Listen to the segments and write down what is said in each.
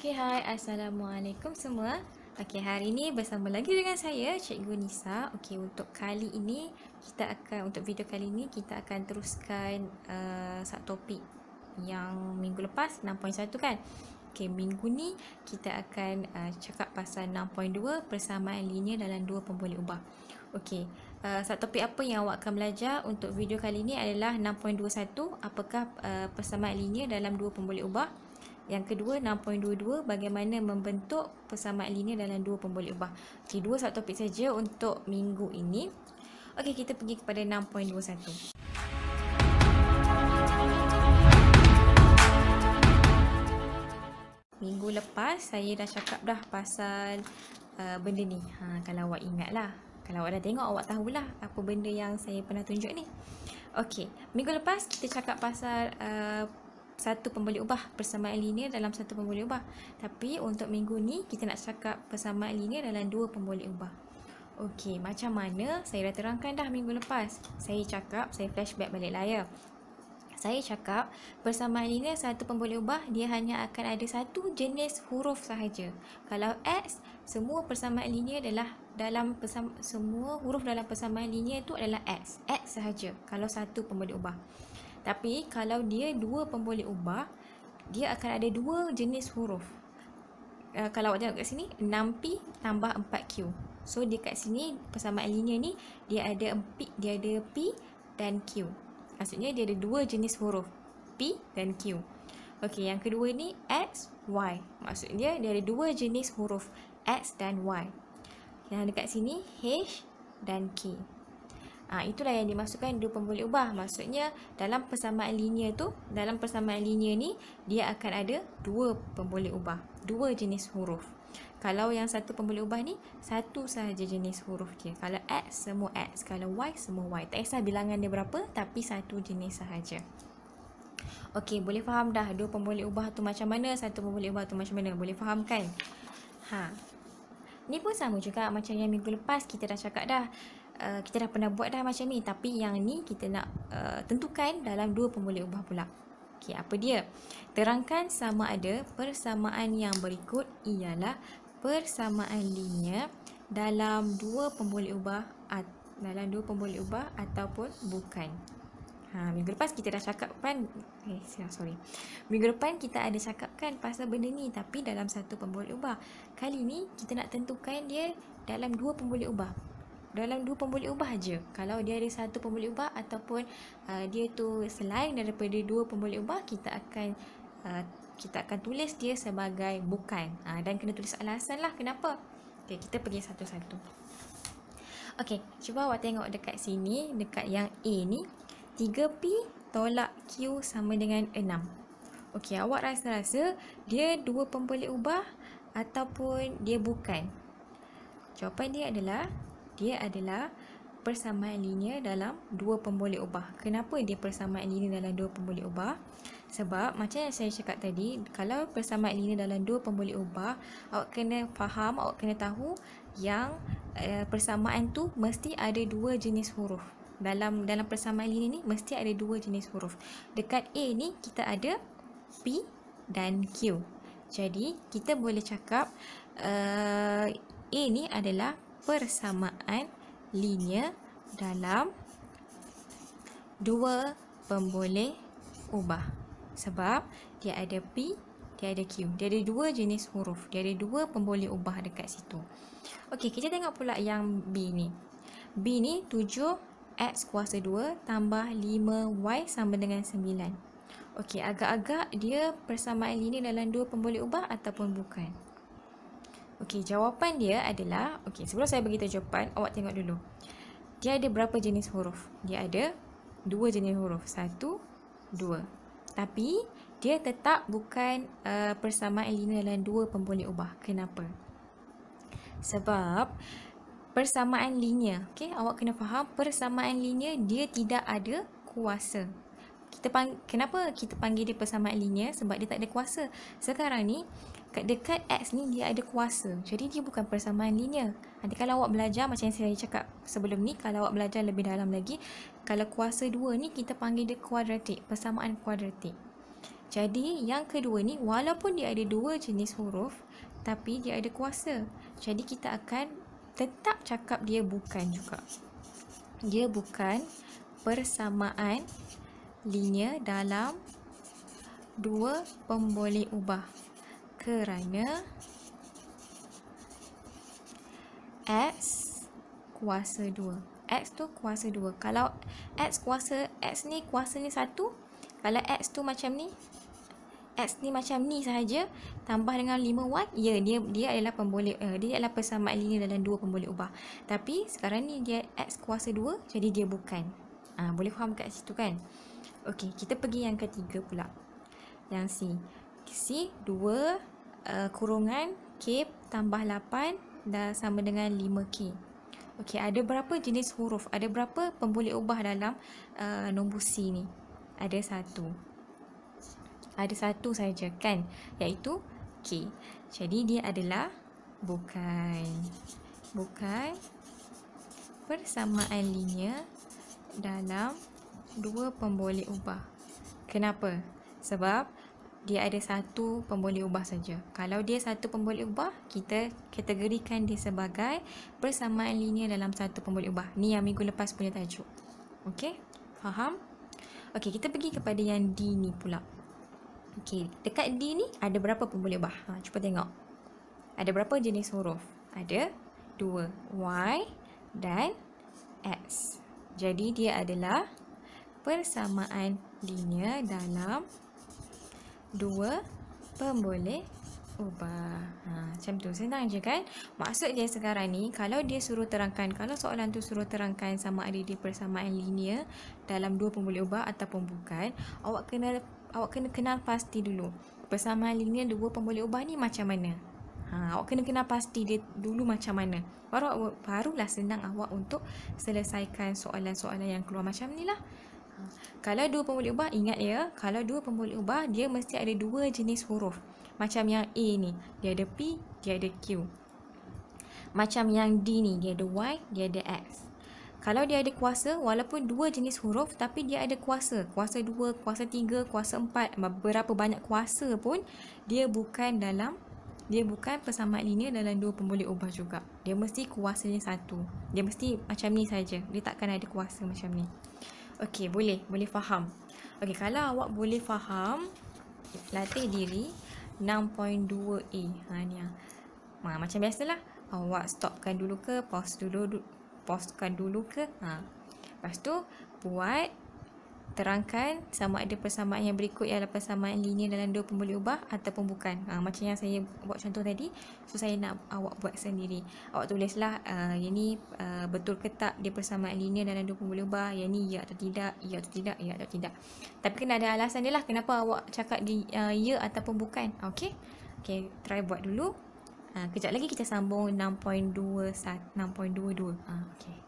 Okay, hai. Assalamualaikum semua. Okay, hari ini bersama lagi dengan saya, Cikgu Nisa. Okay, untuk video kali ini, kita akan teruskan satu topik yang minggu lepas, 6.1 kan? Okay, minggu ni kita akan cakap pasal 6.2, persamaan linear dalam dua pemboleh ubah. Okay, satu topik apa yang awak akan belajar untuk video kali ini adalah 6.21, apakah persamaan linear dalam dua pemboleh ubah. Yang kedua, 6.22, bagaimana membentuk persamaan linear dalam dua pemboleh ubah. Okey, dua satu topik saja untuk minggu ini. Okey, kita pergi kepada 6.21. Minggu lepas saya dah cakap dah pasal benda ni. Kalau awak ingat lah. Kalau awak dah tengok, awak tahulah apa benda yang saya pernah tunjuk ni. Okey, minggu lepas kita cakap pasal satu pemboleh ubah, persamaan linear dalam satu pemboleh ubah. Tapi untuk minggu ni kita nak cakap persamaan linear dalam dua pemboleh ubah. Okey, macam mana saya dah terangkan dah minggu lepas. Saya flashback balik layar. Saya cakap persamaan linear satu pemboleh ubah dia hanya akan ada satu jenis huruf sahaja. Kalau X, semua persamaan linear adalah semua huruf dalam persamaan linear itu adalah X. X sahaja kalau satu pemboleh ubah. Tapi kalau dia dua pemboleh ubah, dia akan ada dua jenis huruf. Kalau awak tengok kat sini, 6P tambah 4Q. So dekat sini persamaan linear ni dia ada P dan Q. Maksudnya dia ada dua jenis huruf, P dan Q. Okey, yang kedua ni X, Y. Maksudnya dia ada dua jenis huruf, X dan Y. Yang dekat sini H dan K. Itulah yang dimasukkan dua pemboleh ubah. Maksudnya dalam persamaan linear ni dia akan ada dua pemboleh ubah, dua jenis huruf. Kalau yang satu pemboleh ubah ni satu sahaja jenis huruf dia. Kalau X, semua X. Kalau Y, semua Y. Tak kisah bilangan dia berapa, tapi satu jenis sahaja. Okey, boleh faham dah dua pemboleh ubah tu macam mana, satu pemboleh ubah tu macam mana? Boleh faham kan? Ni pun sama juga macam yang minggu lepas kita dah cakap dah. Kita dah pernah buat dah macam ni, tapi yang ni kita nak tentukan dalam dua pemboleh ubah pula. Okey, apa dia? Terangkan sama ada persamaan yang berikut ialah persamaan linear dalam dua pemboleh ubah ataupun bukan. Minggu lepas kita dah cakapkan Minggu depan kita ada cakapkan pasal benda ni, tapi dalam satu pemboleh ubah. Kali ni kita nak tentukan dia dalam dua pemboleh ubah. Dalam dua pemboleh ubah aja. Kalau dia ada satu pemboleh ubah ataupun dia tu selain daripada dua pemboleh ubah, kita akan tulis dia sebagai bukan. Dan kena tulis alasan lah kenapa. Okey, kita pergi satu-satu. Okey, cuba awak tengok dekat sini, dekat yang A ni, 3P tolak Q sama dengan 6. Okey, awak rasa dia dua pemboleh ubah ataupun dia bukan? Jawapan dia adalah persamaan linear dalam dua pemboleh ubah. Kenapa dia persamaan linear dalam dua pemboleh ubah? Sebab macam yang saya cakap tadi, kalau persamaan linear dalam dua pemboleh ubah, awak kena faham, awak kena tahu yang persamaan tu mesti ada dua jenis huruf. Dalam persamaan linear ni mesti ada dua jenis huruf. Dekat A ni kita ada P dan Q. Jadi kita boleh cakap A ni adalah persamaan linear dalam dua pemboleh ubah. Sebab dia ada P, dia ada Q. Dia ada dua jenis huruf. Dia ada dua pemboleh ubah dekat situ. Okey, kita tengok pula yang B ni. B ni 7x kuasa 2 tambah 5y sama dengan 9. Okey, agak-agak dia persamaan linear dalam dua pemboleh ubah ataupun bukan? Okey, jawapan dia adalah, sebelum saya beritahu jawapan, awak tengok dulu. Dia ada berapa jenis huruf? Dia ada dua jenis huruf. 1, 2. Tapi dia tetap bukan persamaan linear dalam dua pemboleh ubah. Kenapa? Sebab persamaan linear, awak kena faham, persamaan linear dia tidak ada kuasa. Kenapa kita panggil dia persamaan linear? Sebab dia tak ada kuasa. Sekarang ni dekat X ni dia ada kuasa. Jadi dia bukan persamaan linear. Nanti kalau awak belajar, macam yang saya cakap sebelum ni, kalau awak belajar lebih dalam lagi, kalau kuasa 2 ni kita panggil dia kuadratik, persamaan kuadratik. Jadi yang kedua ni walaupun dia ada dua jenis huruf tapi dia ada kuasa. Jadi kita akan tetap cakap dia bukan juga. Dia bukan persamaan linear dalam dua pemboleh ubah kerana X kuasa 2. X tu kuasa 2. Kalau X ni kuasanya 1, kalau X tu macam ni, X ni macam ni sahaja tambah dengan 5Y, ya dia adalah pemboleh dia adalah persamaan linear dalam dua pemboleh ubah. Tapi sekarang ni dia X kuasa 2, jadi dia bukan. Boleh faham kat situ kan? Okey, kita pergi yang ketiga pula. Yang C. C 2 kurungan K tambah 8 dah sama dengan 5K. Okey, ada berapa jenis huruf? Ada berapa pemboleh ubah dalam nombor C ni? Ada satu. Ada satu saja kan, iaitu K. Jadi dia adalah bukan persamaan linear dalam dua pemboleh ubah. Kenapa? Sebab dia ada satu pemboleh ubah saja. Kalau dia satu pemboleh ubah, kita kategorikan dia sebagai persamaan linear dalam satu pemboleh ubah. Ni yang minggu lepas punya tajuk. Okey? Faham? Okey, kita pergi kepada yang D ni pula. Okey, dekat D ni ada berapa pemboleh ubah? Cuba tengok. Ada berapa jenis huruf? Ada 2, Y dan X. Jadi dia adalah persamaan linear dalam dua pemboleh ubah. Macam tu, senang je kan? Maksud dia sekarang ni, kalau dia suruh terangkan, kalau soalan tu suruh terangkan sama ada dia persamaan linear dalam dua pemboleh ubah ataupun bukan, awak kena kenal pasti dulu persamaan linear dua pemboleh ubah ni macam mana. Awak kena kenal pasti dia dulu macam mana. Barulah senang awak untuk selesaikan soalan-soalan yang keluar macam ni lah. Kalau dua pemboleh ubah, ingat ya, kalau dua pemboleh ubah dia mesti ada dua jenis huruf. Macam yang A ni, dia ada P, dia ada Q. Macam yang D ni, dia ada Y, dia ada X. Kalau dia ada kuasa, walaupun dua jenis huruf tapi dia ada kuasa. Kuasa 2, kuasa 3, kuasa 4, berapa banyak kuasa pun dia bukan persamaan linear dalam dua pemboleh ubah juga. Dia mesti kuasanya satu. Dia mesti macam ni saja. Dia takkan ada kuasa macam ni. Okey, boleh faham. Okey, kalau awak boleh faham, latih diri 6.2A. Ni macam biasalah. Awak stopkan dulu ke, pausekan dulu ke. Lepas tu buat, terangkan sama ada persamaan yang berikut ialah persamaan linear dalam dua pemboleh ubah ataupun bukan. Macam yang saya buat contoh tadi. So saya nak awak buat sendiri. Awak tulislah yang ni betul ke tak dia persamaan linear dalam dua pemboleh ubah. Yang ni ya atau tidak, ya atau tidak, ya atau tidak. Tapi kena ada alasan dia lah kenapa awak cakap di ya ataupun bukan. Okey, try buat dulu. Kejap lagi kita sambung 6.22. Okey.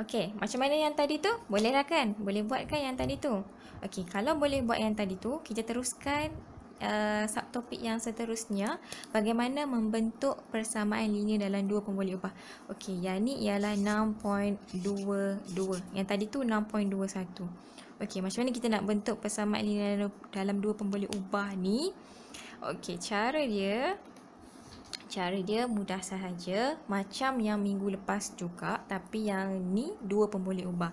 Okey, macam mana yang tadi tu? Boleh lah kan? Boleh buat kan yang tadi tu? Okey, kalau boleh buat yang tadi tu, kita teruskan subtopik yang seterusnya, bagaimana membentuk persamaan linear dalam dua pemboleh ubah. Okey, yang ni ialah 6.22. Yang tadi tu 6.21. Okey, macam mana kita nak bentuk persamaan linear dalam dua pemboleh ubah ni? Okey, cara dia mudah sahaja, macam yang minggu lepas juga, tapi yang ni dua pemboleh ubah.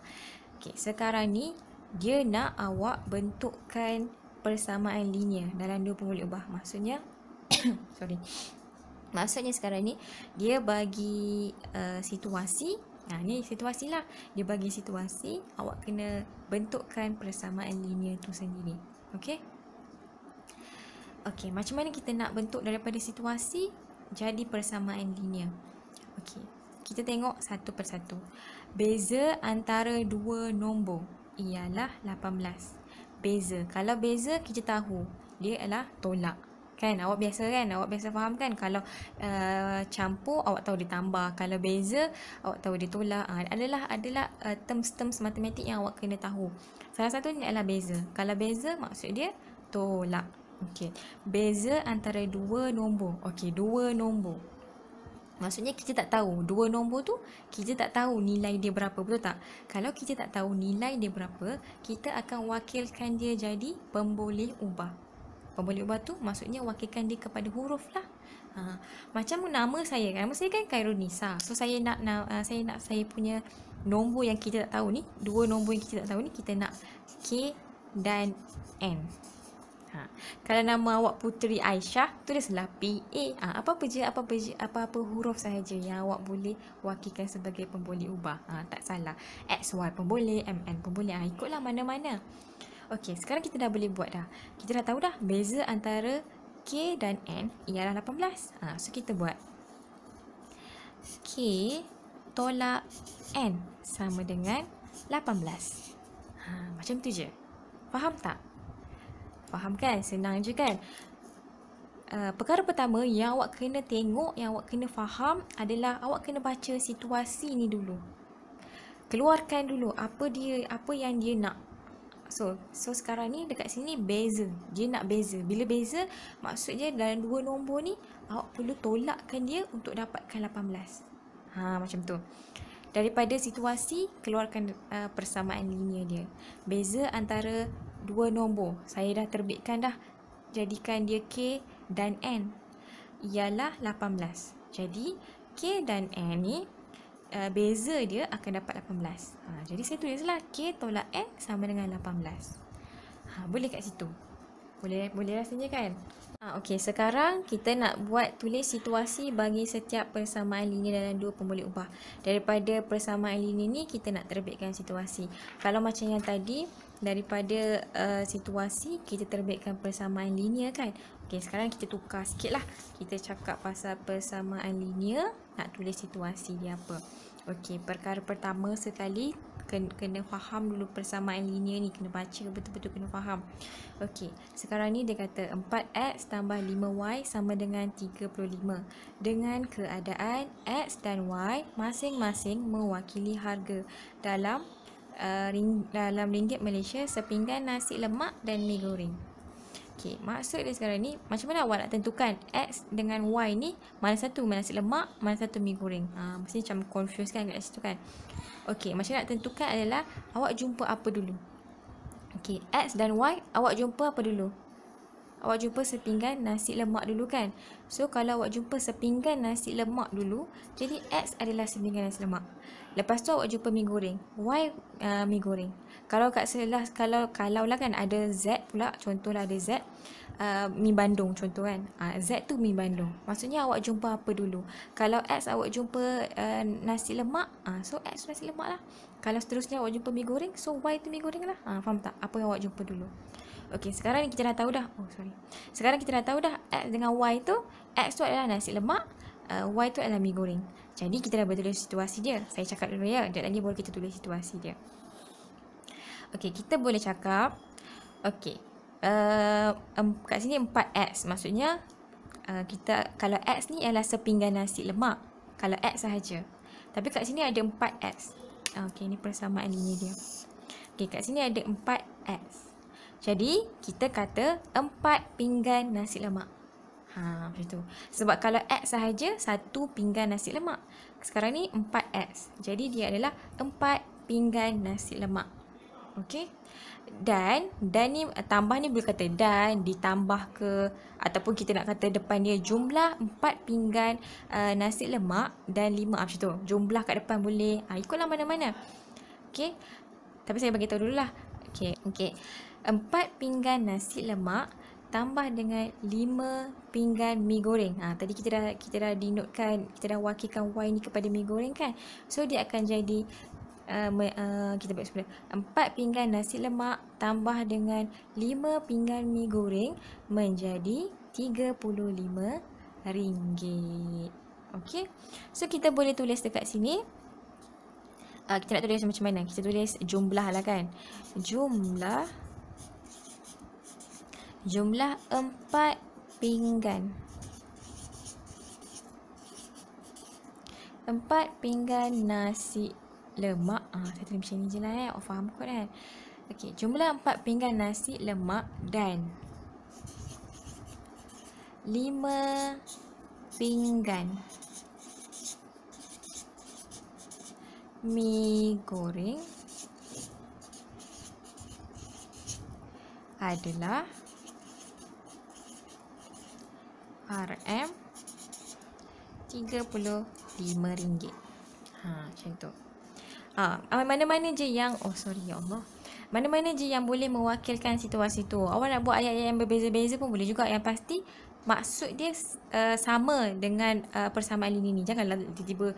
Okey, sekarang ni dia nak awak bentukkan persamaan linear dalam dua pemboleh ubah. Maksudnya Maksudnya sekarang ni dia bagi situasi. Ni situasi lah. Dia bagi situasi, awak kena bentukkan persamaan linear tu sendiri. Okey? Okey, macam mana kita nak bentuk daripada situasi jadi persamaan linear? Okey, kita tengok satu persatu. Beza antara dua nombor ialah 18. Beza. Kalau beza kita tahu dia adalah tolak. Kan? Awak biasa faham kan? Kalau campur awak tahu dia tambah. Kalau beza awak tahu dia tolak. Adalah terms-terms matematik yang awak kena tahu. Salah satunya adalah beza. Kalau beza maksud dia tolak. Okey. Beza antara dua nombor. Okey, dua nombor. Maksudnya kita tak tahu. Dua nombor tu kita tak tahu nilai dia berapa. Betul tak? Kalau kita tak tahu nilai dia berapa, kita akan wakilkan dia jadi pemboleh ubah. Pemboleh ubah tu maksudnya wakilkan dia kepada huruf lah. Macam nama saya kan. Nama saya kan Khairunisa. So saya nak saya punya nombor yang kita tak tahu ni, dua nombor yang kita tak tahu ni, kita nak K dan N. Kalau nama awak Puteri Aisyah, tulislah PA. Apa-apa huruf sahaja yang awak boleh wakilkan sebagai pemboleh ubah. Tak salah. XY pun boleh, MN pun boleh. Ikutlah mana-mana. Okey, sekarang kita dah boleh buat dah. Kita dah tahu dah beza antara K dan N ialah 18. So kita buat K tolak N sama dengan 18. Macam tu je. Faham tak? Faham kan? Senang je kan? Perkara pertama yang awak kena tengok, yang awak kena faham adalah awak kena baca situasi ni dulu. Keluarkan dulu apa yang dia nak. So sekarang ni dekat sini beza. Dia nak beza. Bila beza, maksudnya dalam dua nombor ni awak perlu tolakkan dia untuk dapatkan 18. Macam tu. Daripada situasi, keluarkan persamaan linear dia. Beza antara dua nombor. Saya dah terbitkan dah. Jadikan dia K dan N. Ialah 18. Jadi, K dan N ni, beza dia akan dapat 18. Jadi, saya tulislah K tolak N sama dengan 18. Boleh kat situ. Boleh rasanya kan? Okey, sekarang kita nak tulis situasi bagi setiap persamaan linear dalam dua pemboleh ubah. Daripada persamaan linear ni, kita nak terbitkan situasi. Kalau macam yang tadi, daripada situasi, kita terbitkan persamaan linear kan? Okey, sekarang kita tukar sikit lah. Kita cakap pasal persamaan linear, nak tulis situasi dia apa. Okey, perkara pertama sekali, kena faham dulu persamaan linear ni, kena baca betul-betul, kena faham. Okey, sekarang ni dia kata 4x tambah 5y sama dengan 35 dengan keadaan x dan y masing-masing mewakili harga dalam ringgit Malaysia sepinggan nasi lemak dan mi goreng. Okey, maksud dia sekarang ni macam mana awak nak tentukan x dengan y ni mana satu, mana nasi lemak, mana satu mi goreng. Mesti macam confused kan kat situ kan. Okey, macam nak tentukan adalah awak jumpa apa dulu. Okey, x dan y awak jumpa apa dulu? Awak jumpa sepinggan nasi lemak dulu kan. So kalau awak jumpa sepinggan nasi lemak dulu, jadi x adalah sepinggan nasi lemak. Lepas tu awak jumpa mi goreng, y mi goreng. Kalau lah kan ada z pula, contohlah ada z mi Bandung contoh kan. Z tu mi Bandung. Maksudnya awak jumpa apa dulu? Kalau x awak jumpa nasi lemak, so x nasi lemak lah. Kalau seterusnya awak jumpa mi goreng, so y tu mi goreng lah. Faham tak? Apa yang awak jumpa dulu? Okey, sekarang ni kita dah tahu dah. Sekarang kita dah tahu dah x dengan y tu, x tu adalah nasi lemak, y tu adalah mi goreng. Jadi kita dah boleh tulis situasi dia. Saya cakap dulu ya. Sekejap lagi baru kita tulis situasi dia. Okey, kita boleh cakap. Okey. Kat sini 4x. Maksudnya kita kalau x ni adalah sepinggan nasi lemak. Kalau x sahaja. Tapi kat sini ada 4x. Okey, ni persamaan linear dia. Okey, kat sini ada 4x. Jadi, kita kata 4 pinggan nasi lemak. Macam tu. Sebab kalau x sahaja, 1 pinggan nasi lemak. Sekarang ni 4x. Jadi, dia adalah 4 pinggan nasi lemak. Okey. Dan ni tambah ni boleh kata dan, ditambah ke, ataupun kita nak kata depan dia jumlah 4 pinggan nasi lemak dan 5 macam tu. Jumlah kat depan boleh. Ikutlah mana-mana. Okey. Tapi saya bagi tahu dululah. Okey. 4 pinggan nasi lemak tambah dengan 5 pinggan mi goreng. Tadi kita dah denotekan, kita dah wakilkan y ni kepada mi goreng kan. So dia akan jadi kita buat semula. 4 pinggan nasi lemak tambah dengan 5 pinggan mi goreng menjadi RM35. Okey. So kita boleh tulis dekat sini. Kita nak tulis macam mana? Kita tulis jumlah lah kan. Jumlah 4 pinggan. 4 pinggan nasi lemak. Saya tulis macam ni je lah awak faham kot kan. Okey, jumlah 4 pinggan nasi lemak dan 5 pinggan mi goreng adalah RM35. Macam tu. Mana-mana je yang ya Allah. Mana-mana je yang boleh mewakilkan situasi tu. Awak nak buat ayat-ayat yang berbeza-beza pun boleh juga. Yang pasti maksud dia sama dengan persamaan linie ni. Janganlah tiba-tiba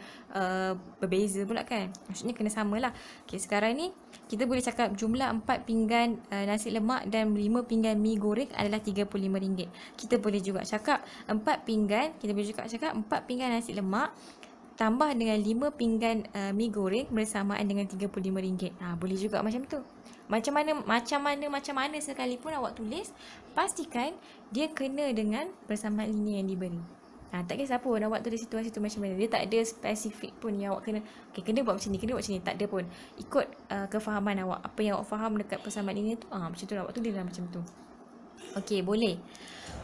berbeza pula kan. Maksudnya kena samalah. Okay, sekarang ni kita boleh cakap jumlah 4 pinggan nasi lemak dan 5 pinggan mi goreng adalah RM35. Kita boleh juga cakap 4 pinggan, kita boleh juga cakap 4 pinggan nasi lemak tambah dengan 5 pinggan mi goreng bersamaan dengan RM35. Boleh juga macam tu. Macam mana sekalipun awak tulis, pastikan dia kena dengan persamaan linie yang diberi. Tak kisah pun awak tulis situasi tu macam mana. Dia tak ada spesifik pun yang awak kena buat macam ni, kena buat macam ni. Tak ada pun. Ikut kefahaman awak. Apa yang awak faham dekat persamaan linie tu, macam tu awak tulis lah macam tu. Okey, boleh.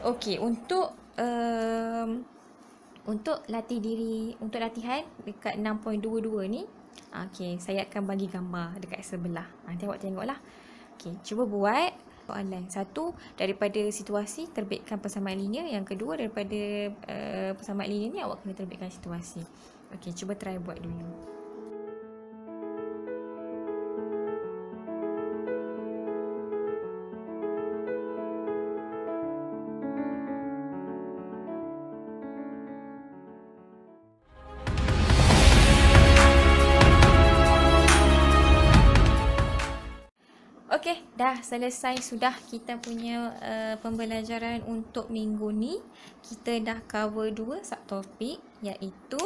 Okey, untuk latih diri, untuk latihan dekat 6.22 ni, okey, saya akan bagi gambar dekat sebelah. Nanti awak tengoklah. Okey, cuba buat soalan. Satu, daripada situasi terbitkan persamaan linie. Yang kedua, daripada persamaan linie ni awak kena terbitkan situasi. Okey, cuba try buat dulu. Okey, dah selesai sudah kita punya pembelajaran untuk minggu ni. Kita dah cover 2 subtopik, iaitu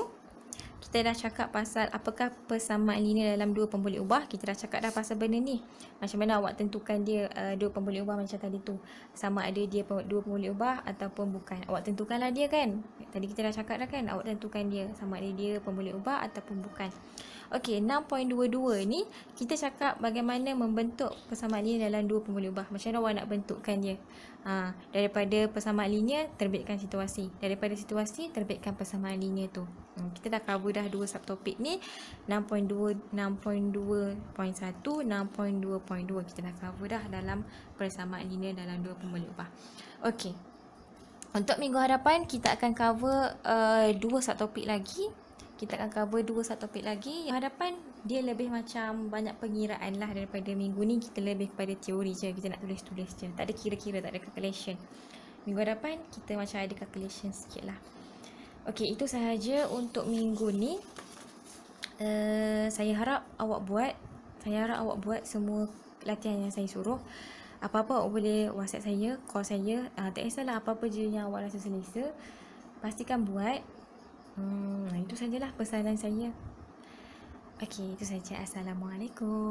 kita dah cakap pasal apakah persamaan linie dalam dua pemboleh ubah. Kita dah cakap dah pasal benda ni. Macam mana awak tentukan dia dua pemboleh ubah macam tadi tu. Sama ada dia dua pemboleh ubah ataupun bukan. Awak tentukanlah dia kan. Tadi kita dah cakap dah kan. Awak tentukan dia sama ada dia pemboleh ubah ataupun bukan. Okey, 6.22 ni kita cakap bagaimana membentuk persamaan linie dalam dua pemboleh ubah. Macam mana awak nak bentukkan dia? Daripada persamaan linie terbitkan situasi. Daripada situasi terbitkan persamaan linie tu. Kita dah cover dah 2 subtopik ni. 6.2, 6.2.1, 6.2.2 kita dah cover dah dalam persamaan linie dalam dua pemboleh ubah. Okey. Untuk minggu hadapan kita akan cover 2 subtopik lagi. Kita akan cover 2 subtopik lagi. Yang hadapan dia lebih macam banyak pengiraan lah daripada minggu ni. Kita lebih kepada teori je. Kita nak tulis-tulis je. Tak ada kira-kira, tak ada calculation. Minggu hadapan kita macam ada calculation sikit lah. Okey, itu sahaja untuk minggu ni. Saya harap awak buat semua latihan yang saya suruh. Apa-apa awak boleh WhatsApp saya, call saya. Tak kisahlah apa-apa je yang awak rasa selesa. Pastikan buat. Itu sajalah pesanan saya. Okey, itu saja. Assalamualaikum.